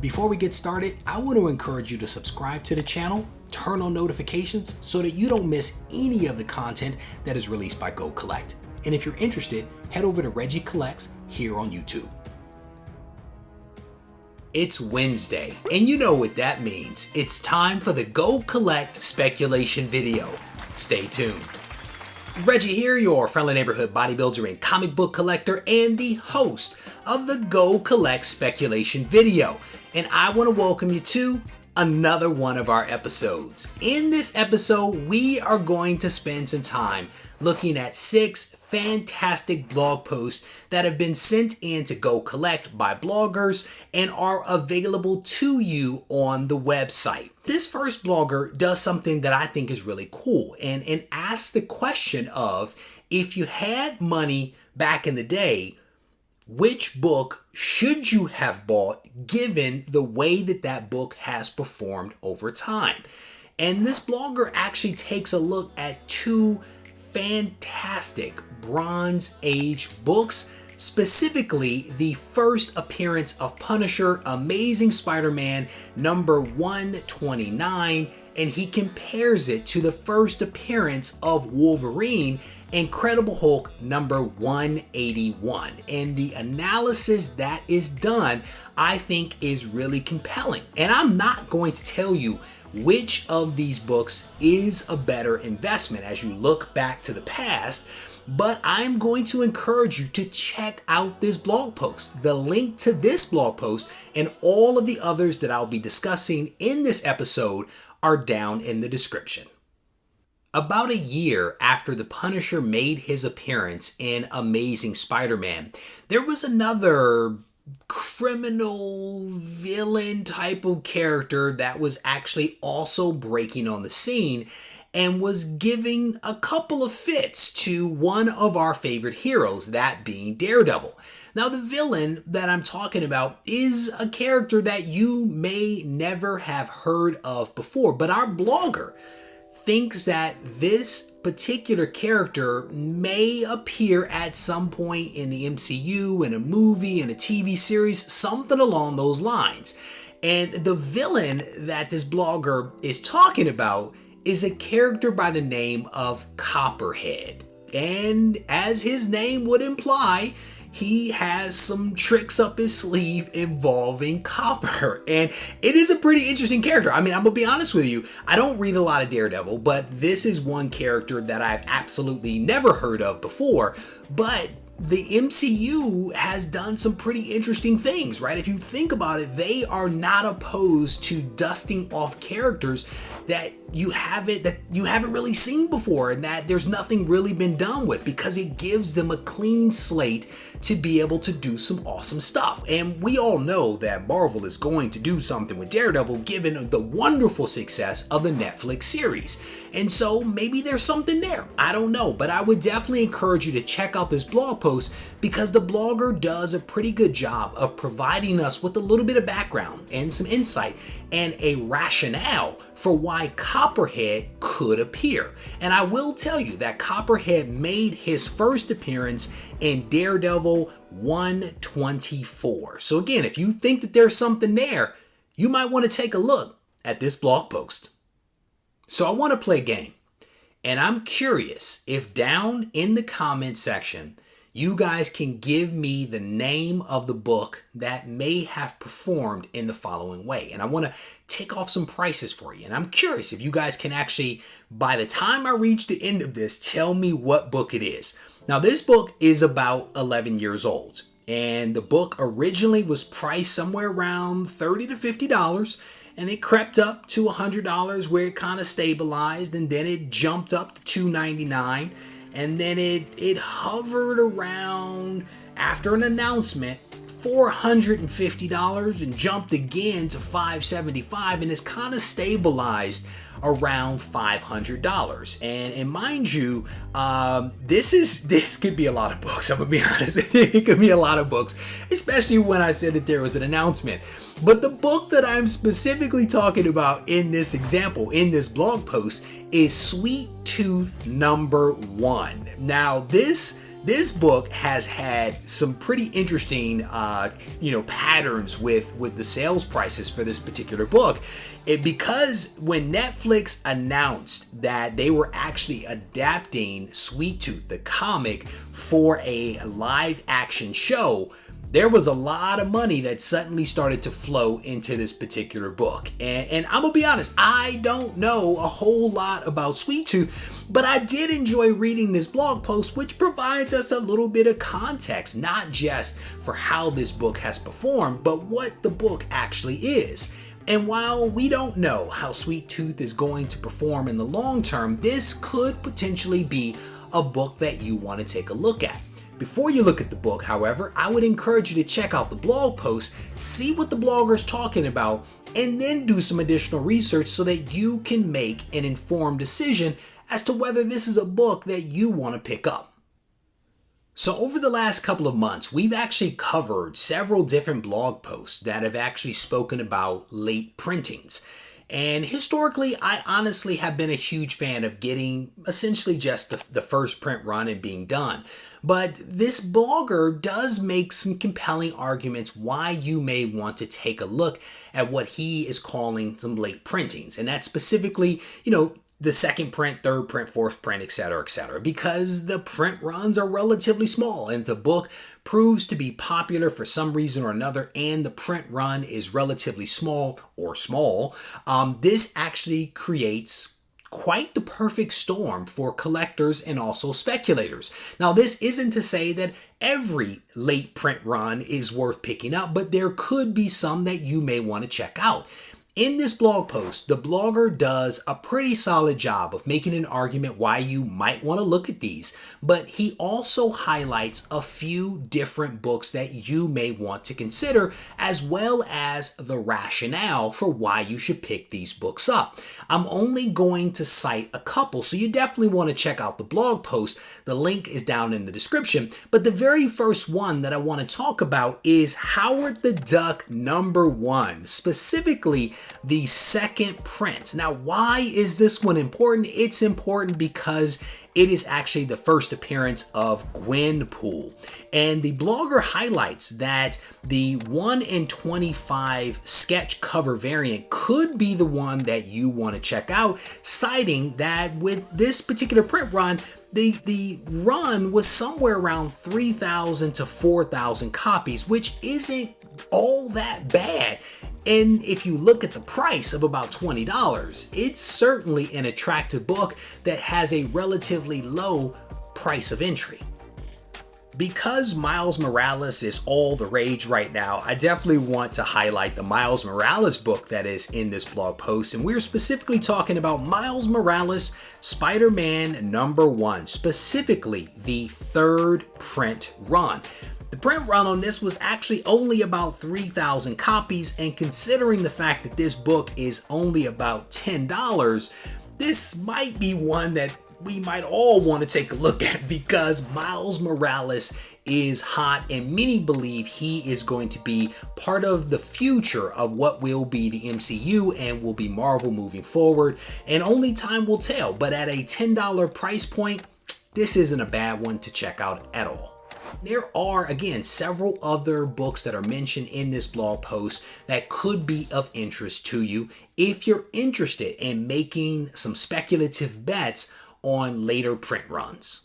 Before we get started, I want to encourage you to subscribe to the channel, turn on notifications so that you don't miss any of the content that is released by Go Collect. And if you're interested, head over to Regie Collects here on YouTube. It's Wednesday, and you know what that means. It's time for the Go Collect speculation video. Stay tuned. Regie here, your friendly neighborhood bodybuilder and comic book collector and the host of the Go Collect speculation video. And I want to welcome you to another one of our episodes. In this episode, we are going to spend some time looking at 6 fantastic blog posts that have been sent in to Go Collect by bloggers and are available to you on the website. This first blogger does something that I think is really cool and asks the question of, if you had money back in the day, which book should you have bought given the way that that book has performed over time? And this blogger actually takes a look at 2 fantastic Bronze Age books, specifically the first appearance of Punisher, Amazing Spider-Man number 129, and he compares it to the first appearance of Wolverine, Incredible Hulk number 181. And the analysis that is done, I think, is really compelling. And I'm not going to tell you which of these books is a better investment as you look back to the past, but I'm going to encourage you to check out this blog post. The link to this blog post and all of the others that I'll be discussing in this episode are down in the description. About a year after the Punisher made his appearance in Amazing Spider-Man, there was another criminal villain type of character that was actually also breaking on the scene and was giving a couple of fits to one of our favorite heroes, that being Daredevil. Now, the villain that I'm talking about is a character that you may never have heard of before, but our blogger thinks that this particular character may appear at some point in the MCU, in a movie, in a TV series, something along those lines. And the villain that this blogger is talking about is a character by the name of Copperhead. And as his name would imply, he has some tricks up his sleeve involving copper. And it is a pretty interesting character. I mean, I'm going to be honest with you. I don't read a lot of Daredevil, but this is one character that I've absolutely never heard of before. But the MCU has done some pretty interesting things, right? If you think about it, they are not opposed to dusting off characters that you haven't really seen before and that there's nothing really been done with, because it gives them a clean slate to be able to do some awesome stuff. And we all know that Marvel is going to do something with Daredevil given the wonderful success of the Netflix series. And so maybe there's something there. I don't know, but I would definitely encourage you to check out this blog post because the blogger does a pretty good job of providing us with a little bit of background and some insight and a rationale for why Copperhead could appear. And I will tell you that Copperhead made his first appearance in Daredevil 124. So again, if you think that there's something there, you might want to take a look at this blog post. So I want to play a game, and I'm curious if down in the comment section, you guys can give me the name of the book that may have performed in the following way. And I want to tick off some prices for you. And I'm curious if you guys can actually, by the time I reach the end of this, tell me what book it is. Now, this book is about 11 years old, and the book originally was priced somewhere around $30 to $50. And it crept up to $100 where it kind of stabilized, and then it jumped up to $2.99, and then it hovered around, after an announcement, $450 and jumped again to $575, and it's kind of stabilized around $500. And mind you, this could be a lot of books. I'm gonna be honest. It could be a lot of books, especially when I said that there was an announcement. But the book that I'm specifically talking about in this example, in this blog post, is Sweet Tooth number 1. Now, this This book has had some pretty interesting, patterns with the sales prices for this particular book. Because when Netflix announced that they were actually adapting Sweet Tooth, the comic, for a live action show, there was a lot of money that suddenly started to flow into this particular book. And I'm gonna be honest, I don't know a whole lot about Sweet Tooth, but I did enjoy reading this blog post, which provides us a little bit of context, not just for how this book has performed, but what the book actually is. And while we don't know how Sweet Tooth is going to perform in the long term, this could potentially be a book that you want to take a look at. Before you look at the book, however, I would encourage you to check out the blog post, see what the blogger's talking about, and then do some additional research so that you can make an informed decision as to whether this is a book that you want to pick up. So over the last couple of months, we've actually covered several different blog posts that have actually spoken about late printings. And historically, I honestly have been a huge fan of getting essentially just the first print run and being done. But this blogger does make some compelling arguments why you may want to take a look at what he is calling some late printings. And that's specifically, the second print, third print, fourth print, etc., because the print runs are relatively small. And if the book proves to be popular for some reason or another, and the print run is relatively small, this actually creates quite the perfect storm for collectors and also speculators. Now, this isn't to say that every late print run is worth picking up, but there could be some that you may want to check out. In this blog post, the blogger does a pretty solid job of making an argument why you might want to look at these, but he also highlights a few different books that you may want to consider, as well as the rationale for why you should pick these books up. I'm only going to cite a couple, so you definitely want to check out the blog post. The link is down in the description, but the very first one that I want to talk about is Howard the Duck #1, specifically the second print. Now, why is this one important? It's important because it is actually the first appearance of Gwenpool. And the blogger highlights that the 1 in 25 sketch cover variant could be the one that you want to check out, citing that with this particular print run, the run was somewhere around 3,000 to 4,000 copies, which isn't all that bad. And if you look at the price of about $20, it's certainly an attractive book that has a relatively low price of entry. Because Miles Morales is all the rage right now, I definitely want to highlight the Miles Morales book that is in this blog post. And we're specifically talking about Miles Morales Spider-Man #1, specifically the third print run. The print run on this was actually only about 3,000 copies, and considering the fact that this book is only about $10, this might be one that we might all want to take a look at, because Miles Morales is hot and many believe he is going to be part of the future of what will be the MCU and will be Marvel moving forward, and only time will tell. But at a $10 price point, this isn't a bad one to check out at all. There are, again, several other books that are mentioned in this blog post that could be of interest to you if you're interested in making some speculative bets on later print runs.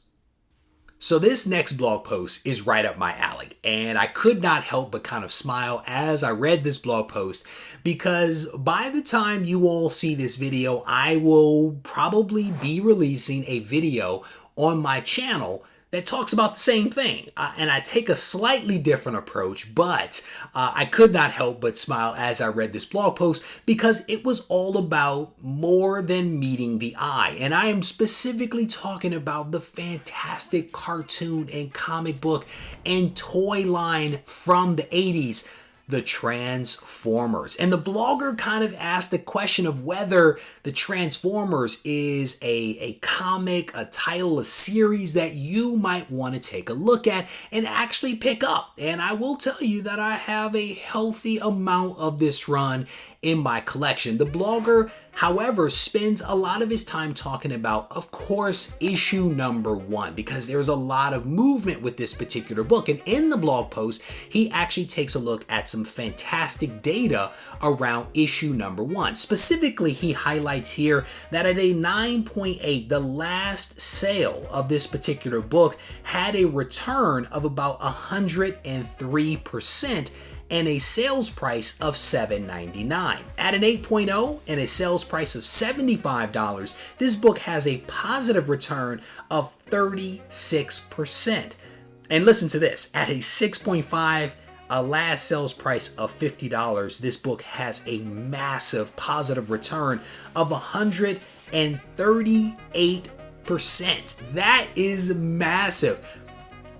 So this next blog post is right up my alley, and I could not help but kind of smile as I read this blog post, because by the time you all see this video, I will probably be releasing a video on my channel that talks about the same thing. And I take a slightly different approach, but I could not help but smile as I read this blog post, because it was all about more than meeting the eye. And I am specifically talking about the fantastic cartoon and comic book and toy line from the 80s, the Transformers. And the blogger kind of asked the question of whether the Transformers is a comic, a title, a series that you might want to take a look at and actually pick up. And I will tell you that I have a healthy amount of this run, in my collection. The blogger, however, spends a lot of his time talking about, of course, issue number 1, because there's a lot of movement with this particular book. And in the blog post, he actually takes a look at some fantastic data around issue number 1. Specifically, he highlights here that at a 9.8, the last sale of this particular book had a return of about 103%, and a sales price of $7.99. At an 8.0 and a sales price of $75, this book has a positive return of 36%. And listen to this, at a 6.5, a last sales price of $50, this book has a massive positive return of 138%. That is massive.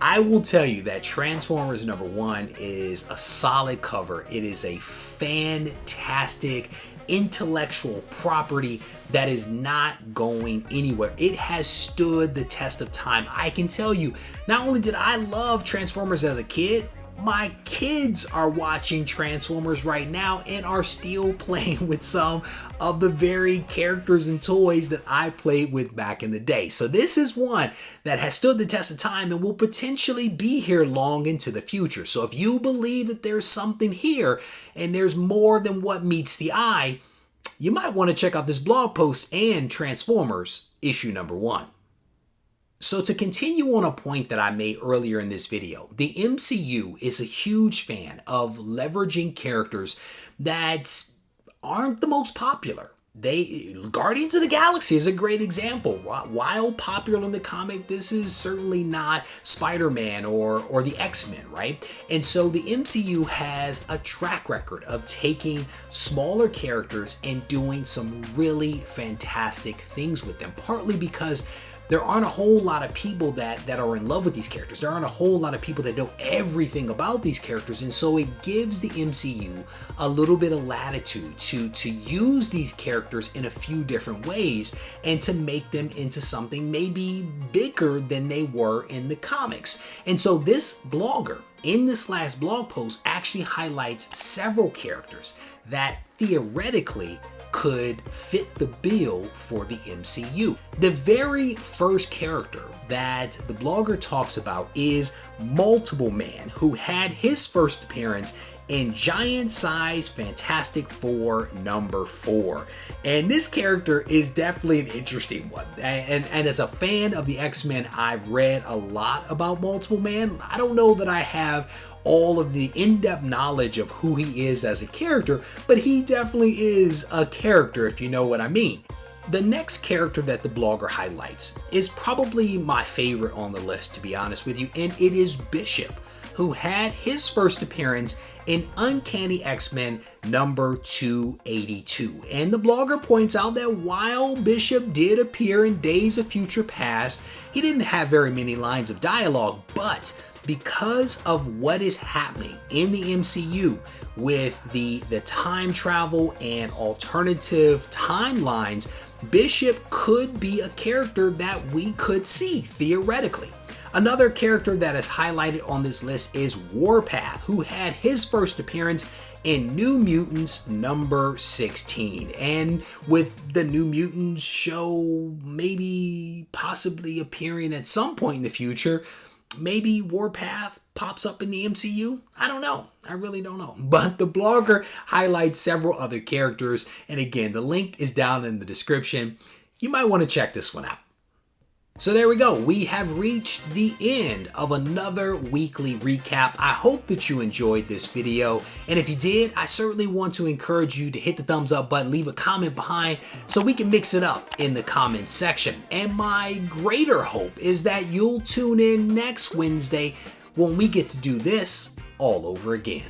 I will tell you that Transformers number 1 is a solid cover. It is a fantastic intellectual property that is not going anywhere. It has stood the test of time. I can tell you, not only did I love Transformers as a kid, my kids are watching Transformers right now and are still playing with some of the very characters and toys that I played with back in the day. So this is one that has stood the test of time and will potentially be here long into the future. So if you believe that there's something here and there's more than what meets the eye, you might want to check out this blog post and Transformers issue number 1. So to continue on a point that I made earlier in this video, the MCU is a huge fan of leveraging characters that aren't the most popular. Guardians of the Galaxy is a great example. While popular in the comic, this is certainly not Spider-Man or the X-Men, right? And so the MCU has a track record of taking smaller characters and doing some really fantastic things with them, partly because there aren't a whole lot of people that are in love with these characters. There aren't a whole lot of people that know everything about these characters. And so it gives the MCU a little bit of latitude to use these characters in a few different ways and to make them into something maybe bigger than they were in the comics. And so this blogger, in this last blog post, actually highlights several characters that theoretically could fit the bill for the MCU. The very first character that the blogger talks about is Multiple Man, who had his first appearance in Giant Size Fantastic Four number 4. And this character is definitely an interesting one. And as a fan of the X-Men, I've read a lot about Multiple Man. I don't know that I have all of the in-depth knowledge of who he is as a character, but he definitely is a character, if you know what I mean. The next character that the blogger highlights is probably my favorite on the list, to be honest with you, and it is Bishop, who had his first appearance in Uncanny X-Men number 282. And the blogger points out that while Bishop did appear in Days of Future Past, he didn't have very many lines of dialogue, but because of what is happening in the MCU with the time travel and alternative timelines, Bishop could be a character that we could see theoretically. Another character that is highlighted on this list is Warpath, who had his first appearance in New Mutants number 16. And with the New Mutants show maybe possibly appearing at some point in the future, maybe Warpath pops up in the MCU? I don't know. I really don't know. But the blogger highlights several other characters. And again, the link is down in the description. You might want to check this one out. So there we go. We have reached the end of another weekly recap. I hope that you enjoyed this video. And if you did, I certainly want to encourage you to hit the thumbs up button, leave a comment behind so we can mix it up in the comment section. And my greater hope is that you'll tune in next Wednesday when we get to do this all over again.